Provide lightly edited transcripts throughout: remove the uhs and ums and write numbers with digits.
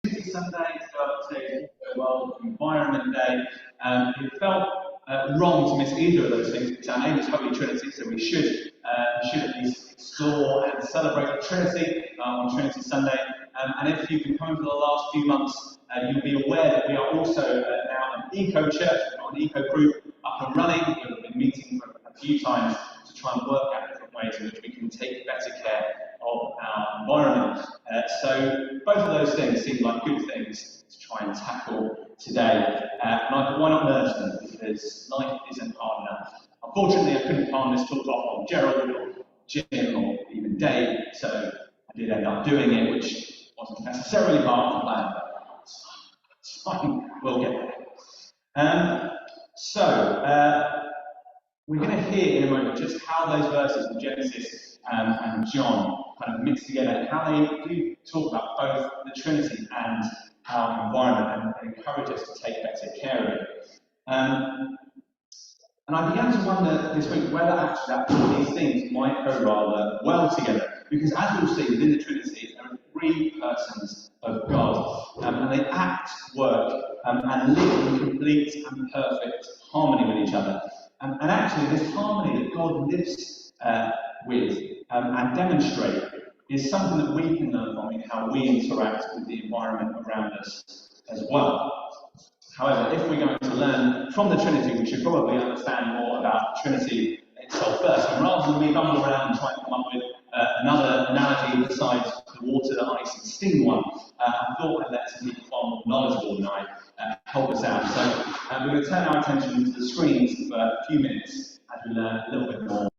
Sunday to go up to World Environment Day. It felt wrong to miss either of those things because our name is Holy Trinity, so we should at least explore and celebrate the Trinity on Trinity Sunday. And if you've been coming for the last few months, you'll be aware that we are also now an eco church, we've got an eco group up and running. We've been meeting for a few times to try and work out different ways in which we can take better care of our environment. So both of those things seem like good things to try and tackle today. And I thought, why not merge them? Because life isn't hard enough. Unfortunately, I couldn't palm this talk off on Gerald or Jim or even Dave, so I did end up doing it, which wasn't necessarily part of the plan, but it's fine, we'll get there. We're going to hear in a moment just how those verses in Genesis and John kind of mix together and how they do talk about both the Trinity and our environment and encourage us to take better care of it. And I began to wonder this week whether actually these things might go rather well together. Because as we'll see within the Trinity, there are three persons of God, and they act, work, and live in complete and perfect harmony with each other. And actually, this harmony that God lives with and demonstrates is something that we can learn from in how we interact with the environment around us as well. However, if we're going to learn from the Trinity, we should probably understand more about the Trinity itself first. And rather than me bumble around and try and come up with another analogy besides the water, the ice, and steam one, I thought I'd let some people far more knowledgeable than I help us out. So we're going to turn our attention to the screens for a few minutes as we learn a little bit more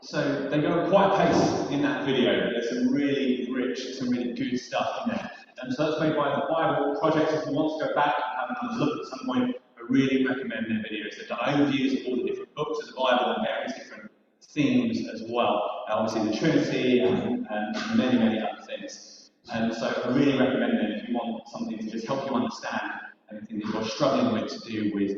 So they go at quite a pace in that video. There's some really rich, some really good stuff in there. And so that's made by the Bible Project. If you want to go back and have another look at some point, I really recommend their videos. They've done overviews of all the different books of the Bible and various different themes as well. Obviously the Trinity and many, many other things. And so I really recommend them if you want something to just help you understand anything that you're struggling with to do with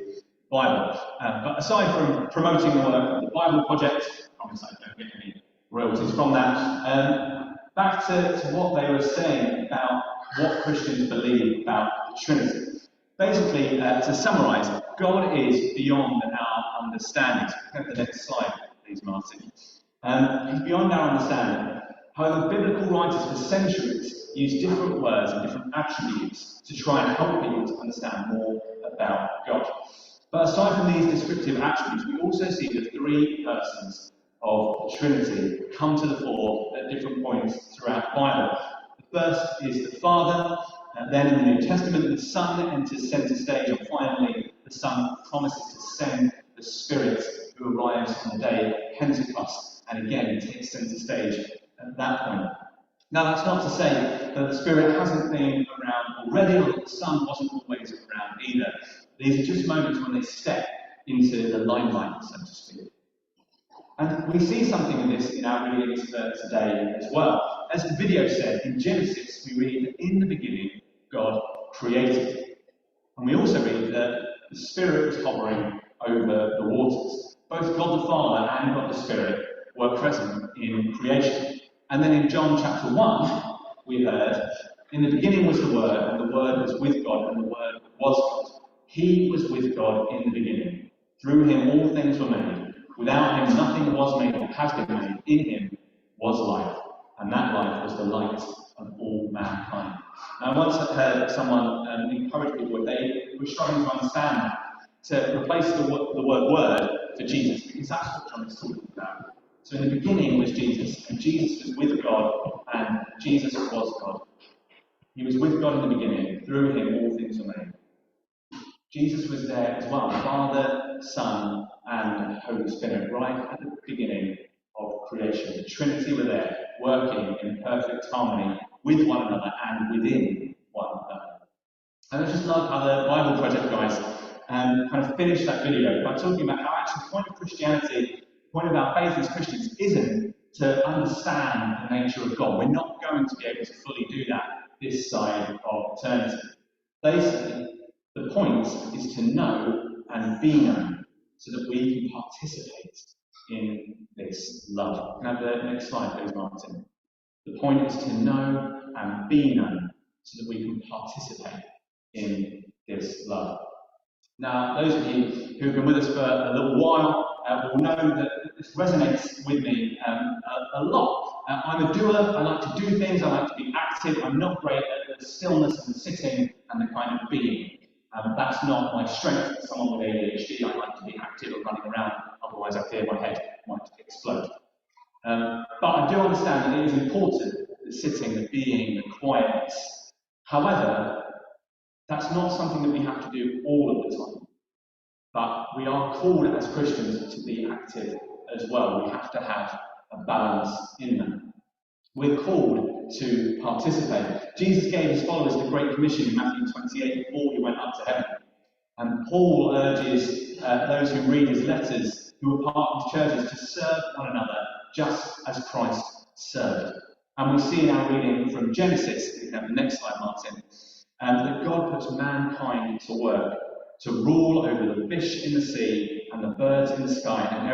Bible. But aside from promoting the work of the Bible Project, I promise I don't get any royalties from that, back to what they were saying about what Christians believe about the Trinity. Basically, to summarise, God is beyond our understanding. So we can have the next slide, please, Martin. He's beyond our understanding. However, biblical writers for centuries use different words and different attributes to try and help people to understand more about God. But aside from these descriptive attributes, we also see the three persons of the Trinity come to the fore at different points throughout the Bible. The first is the Father, and then in the New Testament, the Son enters centre stage, and finally, the Son promises to send the Spirit who arrives on the day of Pentecost, and again takes centre stage at that point. Now, that's not to say that the Spirit hasn't been around already, or that the Son wasn't always around either. These are just moments when they step into the limelight, so to speak. And we see something of this in our readings for today as well. As the video said, in Genesis, we read that in the beginning, God created. And we also read that the Spirit was hovering over the waters. Both God the Father and God the Spirit were present in creation. And then in John chapter 1, we heard, in the beginning was the Word, and the Word was with God, and the Word was God. He was with God in the beginning. Through him all things were made. Without him nothing was made that has been made. In him was life, and that life was the light of all mankind. Now, I once heard someone encourage people, if they were struggling to understand that, to replace the word word for Jesus, because that's what John is talking about. So in the beginning was Jesus, and Jesus was with God, and Jesus was God. He was with God in the beginning. Through him all things were made. Jesus was there as well, Father, Son, and Holy Spirit, right at the beginning of creation. The Trinity were there, working in perfect harmony with one another and within one another. And I just love how the Bible Project guys kind of finished that video by talking about how actually the point of Christianity, the point of our faith as Christians, isn't to understand the nature of God. We're not going to be able to fully do that this side of eternity. They say the point is to know and be known so that we can participate in this love. Can I have the next slide, please, Martin? The point is to know and be known so that we can participate in this love. Now, those of you who've been with us for a little while will know that this resonates with me a lot. I'm a doer, I like to do things, I like to be active, I'm not great at the stillness and the sitting and the kind of being. That's not my strength. As someone with ADHD, I like to be active and running around, otherwise I fear my head might explode. But I do understand that it is important, the sitting, the being, the quietness. However, that's not something that we have to do all of the time. But we are called as Christians to be active as well. We have to have a balance in that. We're called to participate. Jesus gave his followers the Great Commission in Matthew 28 before he went up to heaven. And Paul urges those who read his letters, who are part of his churches, to serve one another just as Christ served. And we see in our reading from Genesis, you can have the next slide, Martin, that God puts mankind to work to rule over the fish in the sea and the birds in the sky and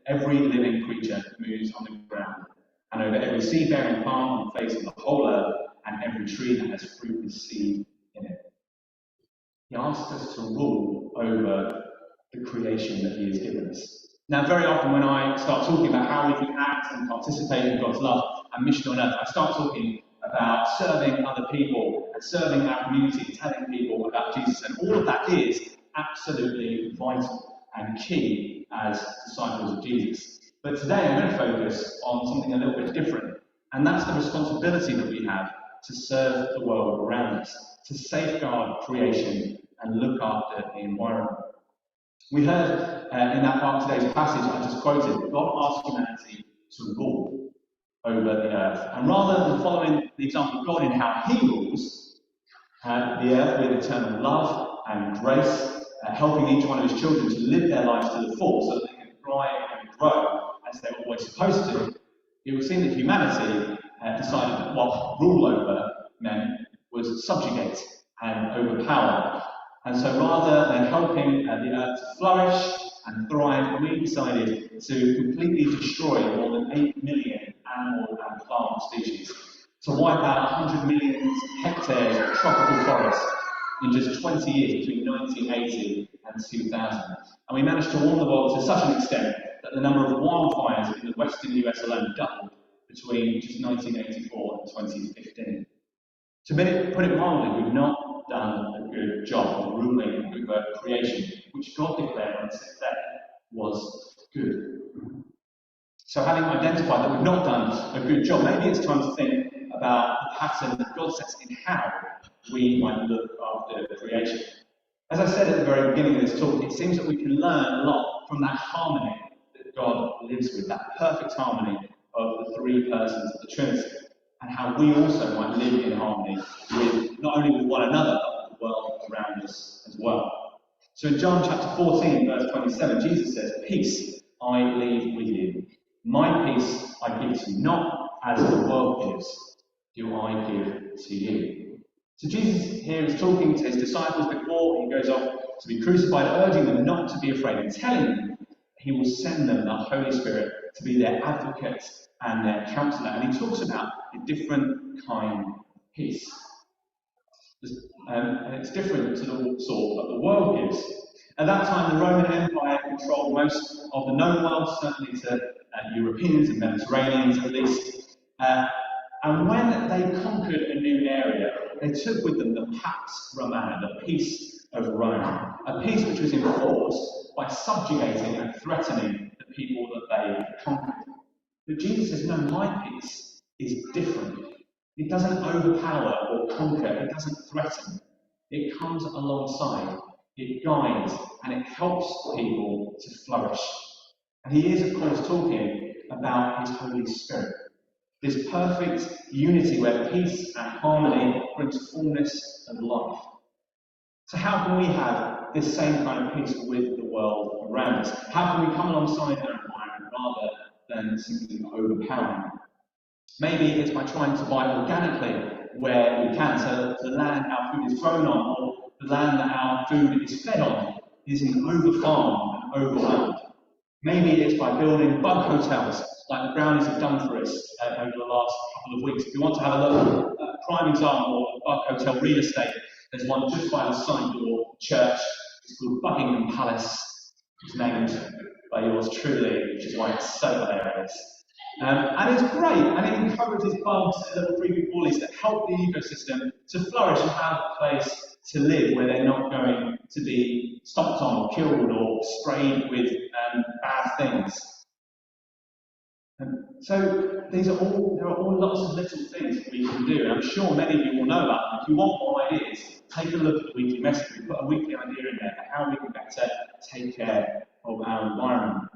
every living creature that moves on the ground, and over every seed-bearing plant on the face of the whole earth, and every tree that has fruit with seed in it. He asks us to rule over the creation that he has given us. Now, very often when I start talking about how we can act and participate in God's love and mission on earth, I start talking about serving other people and serving our community, telling people about Jesus, and all of that is absolutely vital and key as disciples of Jesus. But today I'm going to focus on something a little bit different, and that's the responsibility that we have to serve the world around us, to safeguard creation and look after the environment. We heard in that part of today's passage I just quoted, that God asked humanity to rule over the earth. And rather than following the example of God in how he rules the earth with eternal love and grace, helping each one of his children to live their lives to the full so that they can thrive and grow as they were always supposed to, it would seem that humanity decided that what rule over men was subjugate and overpower. And so rather than helping the earth to flourish and thrive, we decided to completely destroy more than 8 million animal and plant species, to wipe out 100 million hectares of tropical forest in just 20 years between 1980 and 2000. And we managed to warm the world to such an extent that the number of wildfires in the western US alone doubled between just 1984 and 2015. To put it mildly, we've not done a good job of ruling over creation, which God declared on the sixth day was good. So having identified that we've not done a good job, maybe it's time to think about the pattern that God sets in how we might look after creation. As I said at the very beginning of this talk, it seems that we can learn a lot from that harmony that God lives with, that perfect harmony of the three persons of the Trinity, and how we also might live in harmony with not only with one another, but with the world around us as well. So in John chapter 14, verse 27, Jesus says, "Peace I leave with you. My peace I give to you, not as the world gives, do I give to you." So Jesus here is talking to his disciples before he goes off to be crucified, urging them not to be afraid and telling them he will send them the Holy Spirit to be their advocate and their counselor. And he talks about a different kind of peace. And it's different to the sort that the world gives. At that time, the Roman Empire controlled most of the known world, certainly to Europeans and Mediterraneans at least. And when they conquered a new area, they took with them the Pax Romana, the peace of Rome, a peace which was enforced by subjugating and threatening the people that they conquered. But Jesus says, no, my peace is different. It doesn't overpower or conquer, it doesn't threaten. It comes alongside, it guides, and it helps people to flourish. And he is, of course, talking about his Holy Spirit, this perfect unity where peace and harmony brings fullness of life. So how can we have this same kind of peace with the world around us? How can we come alongside our environment rather than simply overpowering it? Maybe it's by trying to buy organically where we can, so that the land our food is grown on, or the land that our food is fed on, isn't over-farmed and overwhelmed. Maybe it's by building bug hotels, like the Brownies have done for us over the last couple of weeks. If you want to have a look at a prime example of bug hotel real estate, there's one just by the side door church. It's called Buckingham Palace. It's named by yours truly, which is why it's so hilarious. And it's great, and it encourages bugs and little creepy crawlies that help the ecosystem to flourish and have a place to live where they're not going to be stomped on or killed or sprayed with bad things. So there are all lots of little things that we can do, and I'm sure many of you will know about them. If you want more ideas, take a look at the weekly message. We put a weekly idea in there for how we can better take care of our environment.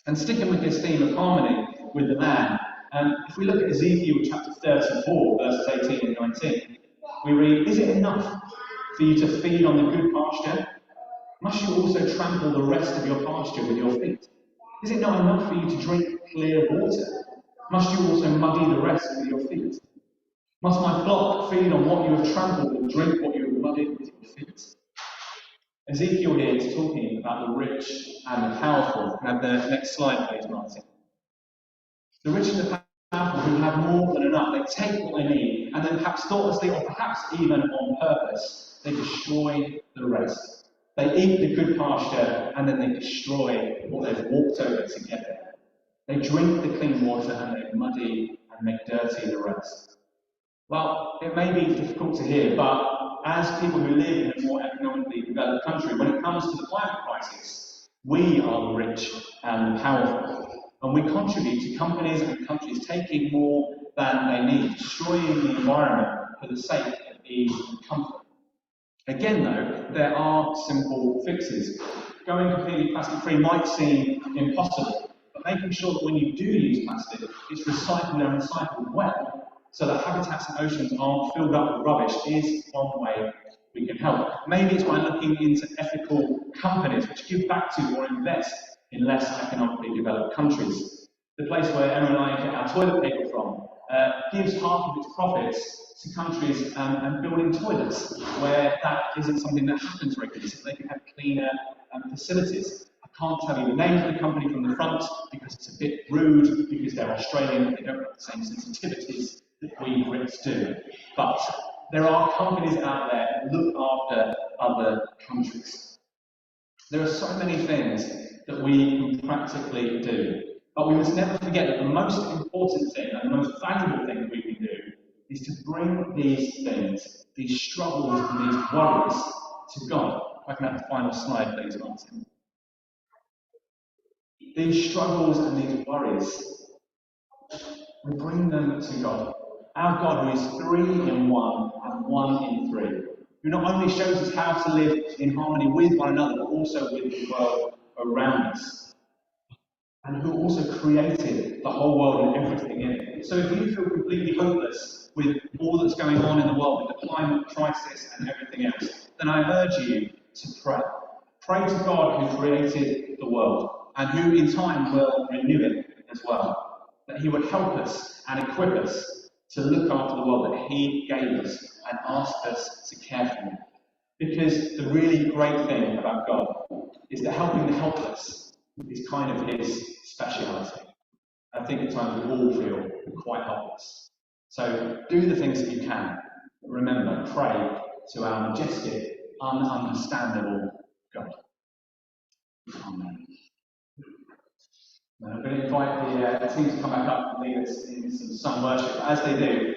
And sticking with this theme of harmony with the land, if we look at Ezekiel chapter 34, verses 18 and 19, we read, "Is it enough for you to feed on the good pasture? Must you also trample the rest of your pasture with your feet? Is it not enough for you to drink clear water? Must you also muddy the rest with your feet? Must my flock feed on what you have trampled and drink what you have muddied with your feet?" Ezekiel here is talking about the rich and the powerful. Can I have the next slide, please, Martin? The rich and the powerful who have more than enough, they take what they need, and then perhaps thoughtlessly or perhaps even on purpose, they destroy the rest. They eat the good pasture, and then they destroy what they've walked over together. They drink the clean water, and they muddy and make dirty the rest. Well, it may be difficult to hear, but as people who live in a more economically developed country, when it comes to the climate crisis, we are the rich and the powerful. And we contribute to companies and countries taking more than they need, destroying the environment for the sake of ease and comfort. Again, though, there are simple fixes. Going completely plastic free might seem impossible, but making sure that when you do use plastic, it's recycled and recycled well, so that habitats and oceans aren't filled up with rubbish, is one way we can help. Maybe it's by looking into ethical companies which give back to or invest in less economically developed countries. The place where Emma and I get our toilet paper from gives half of its profits to countries and building toilets where that isn't something that happens regularly, so they can have cleaner facilities. I can't tell you the name of the company from the front because it's a bit rude, because they're Australian and they don't have the same sensitivities that we Brits do. But there are companies out there that look after other countries. There are so many things that we can practically do. But we must never forget that the most important thing and the most valuable thing that we can do is to bring these things, these struggles and these worries to God. If I can have the final slide, please, Martin. These struggles and these worries, we bring them to God. Our God, who is 3 in 1 and 1 in 3, who not only shows us how to live in harmony with one another, but also with the world around us, and who also created the whole world and everything in it. So if you feel completely hopeless with all that's going on in the world, with the climate crisis and everything else, then I urge you to pray. Pray to God who created the world, and who in time will renew it as well. That he would help us and equip us to look after the world that he gave us and asked us to care for. Because the really great thing about God is that helping the helpless is kind of his speciality. I think at times we all feel quite helpless. So do the things that you can. But remember, pray to our majestic, ununderstandable God. Amen. Now I'm going to invite the team to come back up and lead us in some worship. As they do,